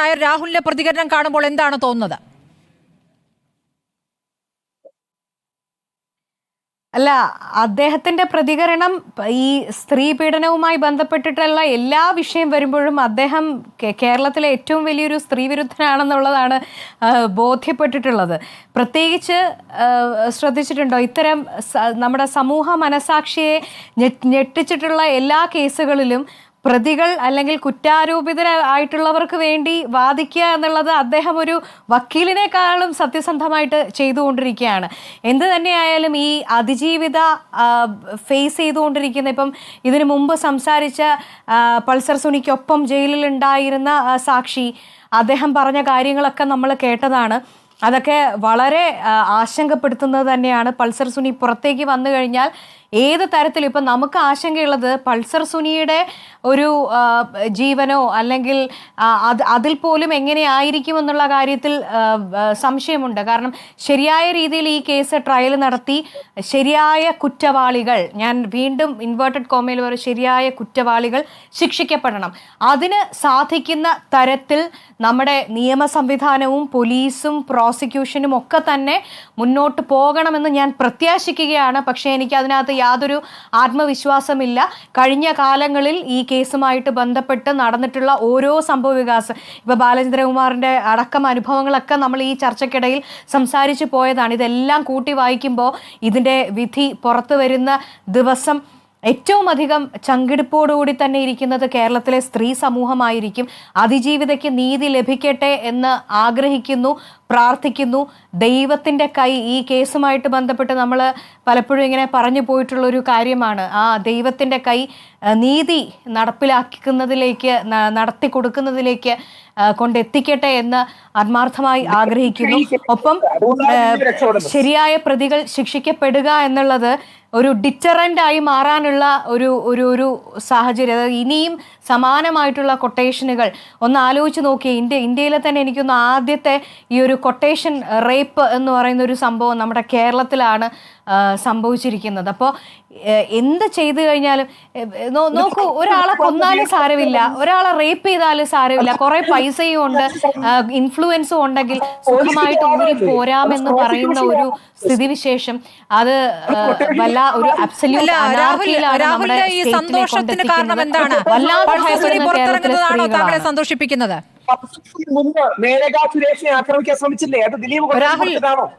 നായർ രാഹുലിന്റെ പ്രതികരണം കാണുമ്പോൾ എന്താണ് തോന്നുന്നത്? അല്ല, അദ്ദേഹത്തിന്റെ പ്രതികരണം ഈ സ്ത്രീ പീഡനവുമായി ബന്ധപ്പെട്ടിട്ടുള്ള എല്ലാ വിഷയം വരുമ്പോഴും അദ്ദേഹം കേരളത്തിലെ ഏറ്റവും വലിയൊരു സ്ത്രീ വിരുദ്ധനാണെന്നുള്ളതാണ് ബോധ്യപ്പെട്ടിട്ടുള്ളത്. പ്രത്യേകിച്ച് ശ്രദ്ധിച്ചിട്ടുണ്ടോ, ഇത്തരം നമ്മുടെ സമൂഹ മനസാക്ഷിയെ ഞെട്ടിച്ചിട്ടുള്ള എല്ലാ കേസുകളിലും പ്രതികൾ അല്ലെങ്കിൽ കുറ്റാരോപിതരായിട്ടുള്ളവർക്ക് വേണ്ടി വാദിക്കുക എന്നുള്ളത് അദ്ദേഹം ഒരു വക്കീലിനേക്കാളും സത്യസന്ധമായിട്ട് ചെയ്തുകൊണ്ടിരിക്കുകയാണ്. എന്ത് തന്നെയായാലും ഈ അതിജീവിത ഫേസ് ചെയ്തുകൊണ്ടിരിക്കുന്ന, ഇപ്പം ഇതിനു മുമ്പ് സംസാരിച്ച പൾസർ സുനിക്കൊപ്പം ജയിലിലുണ്ടായിരുന്ന സാക്ഷി, അദ്ദേഹം പറഞ്ഞ കാര്യങ്ങളൊക്കെ നമ്മൾ കേട്ടതാണ്. അതൊക്കെ വളരെ ആശങ്കപ്പെടുത്തുന്നത് തന്നെയാണ്. പൾസർ സുനി പുറത്തേക്ക് വന്നു കഴിഞ്ഞാൽ ഏത് തരത്തിലും ഇപ്പം നമുക്ക് ആശങ്കയുള്ളത് പൾസർ സുനിയുടെ ഒരു ജീവനോ അല്ലെങ്കിൽ അതിൽ പോലും എങ്ങനെയായിരിക്കുമെന്നുള്ള കാര്യത്തിൽ സംശയമുണ്ട്. കാരണം ശരിയായ രീതിയിൽ ഈ കേസ് ട്രയൽ നടത്തി ശരിയായ കുറ്റവാളികൾ, ഞാൻ വീണ്ടും ഇൻവേർട്ടഡ് കോമയിൽ വരെ ശരിയായ കുറ്റവാളികൾ ശിക്ഷിക്കപ്പെടണം. അതിന് സാധിക്കുന്ന തരത്തിൽ നമ്മുടെ നിയമ സംവിധാനവും പോലീസും പ്രോസിക്യൂഷനും ഒക്കെ തന്നെ മുന്നോട്ട് പോകണമെന്ന് ഞാൻ പ്രത്യാശിക്കുകയാണ്. പക്ഷേ എനിക്ക് അതിനകത്ത് യാതൊരു ആത്മവിശ്വാസമില്ല. കഴിഞ്ഞ കാലങ്ങളിൽ ഈ കേസുമായിട്ട് ബന്ധപ്പെട്ട് നടന്നിട്ടുള്ള ഓരോ സംഭവവികാസം, ഇപ്പോൾ ബാലചന്ദ്രകുമാറിൻ്റെ അടക്കം അനുഭവങ്ങളൊക്കെ നമ്മൾ ഈ ചർച്ചയ്ക്കിടയിൽ സംസാരിച്ചു പോയതാണ്. ഇതെല്ലാം കൂട്ടി വായിക്കുമ്പോൾ ഇതിൻ്റെ വിധി പുറത്തു വരുന്ന ദിവസം ഏറ്റവും അധികം ചങ്കിടിപ്പോടുകൂടി തന്നെ ഇരിക്കുന്നത് കേരളത്തിലെ സ്ത്രീ സമൂഹമായിരിക്കും. അതിജീവിതയ്ക്ക് നീതി ലഭിക്കട്ടെ എന്ന് ആഗ്രഹിക്കുന്നു, പ്രാർത്ഥിക്കുന്നു. ദൈവത്തിൻ്റെ കൈ ഈ കേസുമായിട്ട് ബന്ധപ്പെട്ട് നമ്മൾ പലപ്പോഴും ഇങ്ങനെ പറഞ്ഞു പോയിട്ടുള്ളൊരു കാര്യമാണ്. ആ ദൈവത്തിൻ്റെ കൈ നീതി നടപ്പിലാക്കുന്നതിലേക്ക്, നടത്തി കൊടുക്കുന്നതിലേക്ക് കൊണ്ടെത്തിക്കട്ടെ എന്ന് ആത്മാർത്ഥമായി ആഗ്രഹിക്കുന്നു. ഒപ്പം ശരിയായ പ്രതികൾ ശിക്ഷിക്കപ്പെടുക എന്നുള്ളത് ഒരു ഡിറ്ററൻ്റായി മാറാനുള്ള ഒരു സാഹചര്യം. അതായത് ഇനിയും സമാനമായിട്ടുള്ള കൊട്ടേഷനുകൾ ഒന്ന് ആലോചിച്ച് നോക്കിയേ. ഇന്ത്യയിലെ തന്നെ എനിക്കൊന്ന് ആദ്യത്തെ ഈ ഒരു കൊട്ടേഷൻ റേപ്പ് എന്ന് പറയുന്ന ഒരു സംഭവം നമ്മുടെ കേരളത്തിലാണ് സംഭവിച്ചിരിക്കുന്നത്. അപ്പോൾ എന്ത് ചെയ്തു കഴിഞ്ഞാലും നോക്കൂ, ഒരാളെ കൊന്നാലും സാരമില്ല, ഒരാളെ റേപ്പ് ചെയ്താലും സാരമില്ല, കുറെ പൈസയും ഉണ്ട്, ഇൻഫ്ലുവൻസും ഉണ്ടെങ്കിൽ സുഖമായിട്ട് ഊരി പോരാമെന്ന് പറയുന്ന ഒരു സ്ഥിതിവിശേഷം, അത് വല്ല ഒരു അബ്സല്യൂട്ട് അനാർക്കിയിലാണ് നമ്മുടെ സന്തോഷത്തിന് കാരണം എന്താണ്? താങ്കളെ സന്തോഷിപ്പിക്കുന്നത്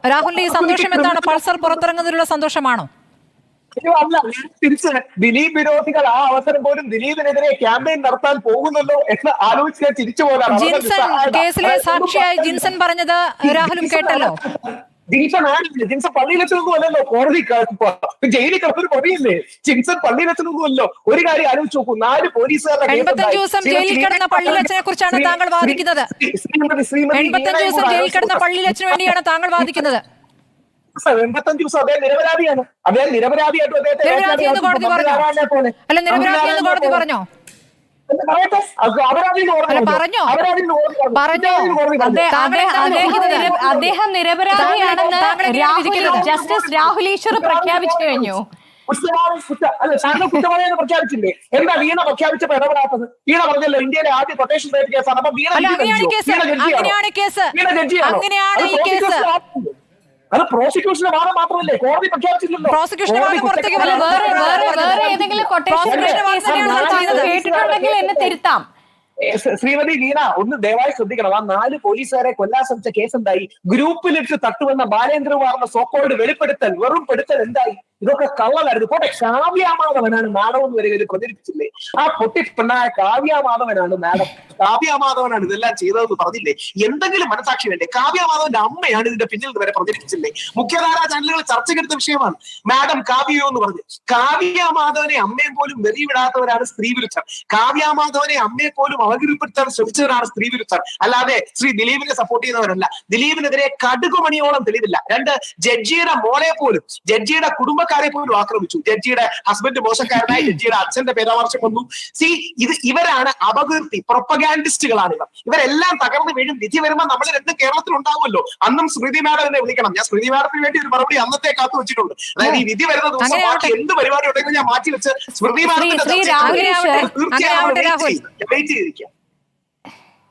രാഹുലിന്റെ ഈ സന്തോഷം എന്താണ്? പൾസർ പുറത്തിറങ്ങുന്നതിലുള്ള സന്തോഷമാണോ? അല്ല, തിരിച്ച് ദിലീപ് വിരോധികൾ ആ അവസരം പോലും ദിലീപിനെതിരെ ക്യാമ്പയിൻ നടത്താൻ പോകുന്നല്ലോ എന്ന് ആലോചിച്ച് തിരിച്ചു പോകാനാണ്. ജിൻസൺ കേസിലെ സാക്ഷിയായി ജിൻസൺ പറഞ്ഞത് രാഹുലും കേട്ടല്ലോ. ജിൻസൺ പള്ളിയിലെത്തുന്നൊന്നും അല്ലല്ലോ, കോടതി ജയിലിൽ കിടന്നൊരു പ്രതിയല്ലേ ജിൻസൺ. പള്ളിയിലെത്തുന്നൊന്നുമല്ലോ. ഒരു കാര്യം ആലോചിച്ച് നോക്കൂ, 4 പോലീസുകാരുടെ 85 ദിവസം ജയിലിൽ കിടന്ന പള്ളിയിലച്ചനെ കുറിച്ചാണ് താങ്കൾ വാദിക്കുന്നത്. 85 ദിവസം ജയിലിൽ കിടന്ന പള്ളിയിലച്ചന് വേണ്ടിയാണ് താങ്കൾ വാദിക്കുന്നത്. 85 ദിവസം അദ്ദേഹം നിരപരാധിയാണ്. അദ്ദേഹം നിരപരാധിയായിട്ടും കോടതി പറഞ്ഞോ? അദ്ദേഹം നിരപരാധിയാണെന്ന് ജസ്റ്റിസ് രാഹുൽ ഈശ്വർ പ്രഖ്യാപിച്ചു കഴിഞ്ഞു. കുറ്റവാളിയെന്ന് പ്രഖ്യാപിച്ചില്ലേ? എന്താ വീണ പ്രഖ്യാപിച്ചപ്പോ ഇടപെടാത്തത്? വീണ പറഞ്ഞല്ലോ ഇന്ത്യയിലെ ആദ്യ കൊട്ടേഷൻ റേപ്പ് കേസാണ്. അപ്പൊ വീണ അത് പ്രോസിക്യൂഷന്റെ വാദം മാത്രമല്ലേ, കോടതി പ്രഖ്യാപിച്ചില്ലല്ലോ. എന്നെ തിരുത്താം. ശ്രീമതി വീണ ഒന്ന് ദയവായി ശ്രദ്ധിക്കണം. ആ 4 പോലീസുകാരെ കൊല്ലാൻ ശ്രമിച്ച കേസ് എന്തായി? ഗ്രൂപ്പിലിട്ട് തട്ടുവന്ന ബാലേന്ദ്രകുമാറിന്റെ സോക്കോൾഡ് വെളിപ്പെടുത്തൽ, വെറും പെടുത്തൽ എന്തായി? ഇതൊക്കെ കള്ളലായിരുന്നു. പോട്ടെ, കാവ്യാമാധവനാണ് നാടകം എന്ന് വരെ പ്രചരിപ്പിച്ചില്ലേ? ആ പൊട്ടിപ്പെണ്ണായ കാവ്യാമാധവനാണ് മാഡം, കാവ്യാമാധവനാണ് ഇതെല്ലാം ചെയ്തതെന്ന് പറഞ്ഞില്ലേ? എന്തെങ്കിലും മനസാക്ഷി വേണ്ടേ? കാവ്യാമാധവന്റെ അമ്മയാണ് ഇതിന്റെ പിന്നിൽ വരെ പ്രചരിപ്പിച്ചില്ലേ? മുഖ്യധാരാ ചാനലുകൾ ചർച്ചയ്ക്കെടുത്ത വിഷയമാണ് മാഡം കാവ്യോ എന്ന് പറഞ്ഞ്. കാവ്യാമാധവനെ അമ്മയെ പോലും വെറിവിടാത്തവരാണ് സ്ത്രീ വിരുദ്ധർ. കാവ്യാമാധവനെ അമ്മയെ പോലും അവഗണിപ്പെടുത്താൻ ശ്രമിച്ചവരാണ് സ്ത്രീ വിരുദ്ധർ. അല്ലാതെ ശ്രീ ദിലീപിനെ സപ്പോർട്ട് ചെയ്യുന്നവരല്ല. ദിലീപിനെതിരെ കടുകുമണിയോളം തെളിവില്ല. 2 ജഡ്ജിയുടെ മോളെ പോലും, ജഡ്ജിയുടെ കുടുംബക്കാരെ പോലും ആക്രമിച്ചു. ജഡ്ജിയുടെ ഹസ്ബൻഡ് മോശക്കാരനായി ജഡ്ജിയുടെ അച്ഛന്റെ പരാമർശം വന്നു. ഇവരാണ് അപകീർത്തി പ്രൊപ്പഗാൻഡിസ്റ്റുകളാണ് ഇവർ. ഇവരെല്ലാം തകർന്ന് വീഴും. വിധി വരുമ്പോൾ നമ്മൾ 2 കേരളത്തിൽ ഉണ്ടാവുമല്ലോ. അന്നും സ്മൃതി മാഡത്തിനെ വിളിക്കണം. ഞാൻ സ്മൃതി മാഡത്തിന് വേണ്ടി ഒരു മറുപടി അന്നത്തെ കാത്തു വെച്ചിട്ടുണ്ട്. അതായത് ഈ വിധി വരുന്ന ദിവസം ബാക്കി എന്ത് പരിപാടി ഉണ്ടെങ്കിലും ഞാൻ മാറ്റി വെച്ച് സ്മൃതി മാഡത്തിന്റെ തീർച്ചയായും വെയിറ്റ് ചെയ്തിരിക്കാം.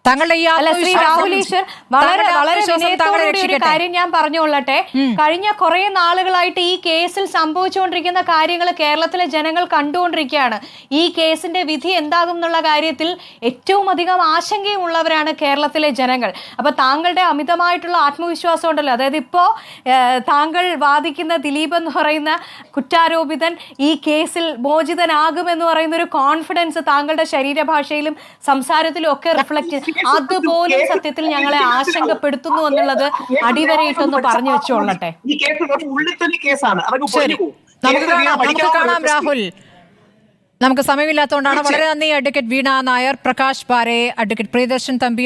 താങ്കളുടെ ഈ അല്ല ശ്രീ രാഹുൽ ഈശ്വർ വളരെ വളരെ വിനയത്തോടുകൂടി ഒരു കാര്യം ഞാൻ പറഞ്ഞുകൊള്ളട്ടെ. കഴിഞ്ഞ കുറെ നാളുകളായിട്ട് ഈ കേസിൽ സംഭവിച്ചുകൊണ്ടിരിക്കുന്ന കാര്യങ്ങൾ കേരളത്തിലെ ജനങ്ങൾ കണ്ടുകൊണ്ടിരിക്കുകയാണ്. ഈ കേസിന്റെ വിധി എന്താകും എന്നുള്ള കാര്യത്തിൽ ഏറ്റവും അധികം ആശങ്കയുള്ളവരാണ് കേരളത്തിലെ ജനങ്ങൾ. അപ്പൊ താങ്കളുടെ അമിതമായിട്ടുള്ള ആത്മവിശ്വാസം ഉണ്ടല്ലോ, അതായത് ഇപ്പോ താങ്കൾ വാദിക്കുന്ന ദിലീപ് എന്ന് പറയുന്ന കുറ്റാരോപിതൻ ഈ കേസിൽ മോചിതനാകുമെന്ന് പറയുന്ന ഒരു കോൺഫിഡൻസ് താങ്കളുടെ ശരീരഭാഷയിലും സംസാരത്തിലും ഒക്കെ റിഫ്ലക്ട്, അതുപോലും സത്യത്തിൽ ഞങ്ങളെ ആശങ്കപ്പെടുത്തുന്നു എന്നുള്ളത് അടിവരയിട്ടൊന്ന് പറഞ്ഞു വെച്ചോളട്ടെ. ശരി, നമുക്ക് കാണാം രാഹുൽ. നമുക്ക് സമയമില്ലാത്തതുകൊണ്ടാണ്. വളരെ നന്ദി അഡ്വക്കേറ്റ് വീണ നായർ, പ്രകാശ് പാരെ, അഡ്വക്കേറ്റ് പ്രിയദർശൻ തമ്പി,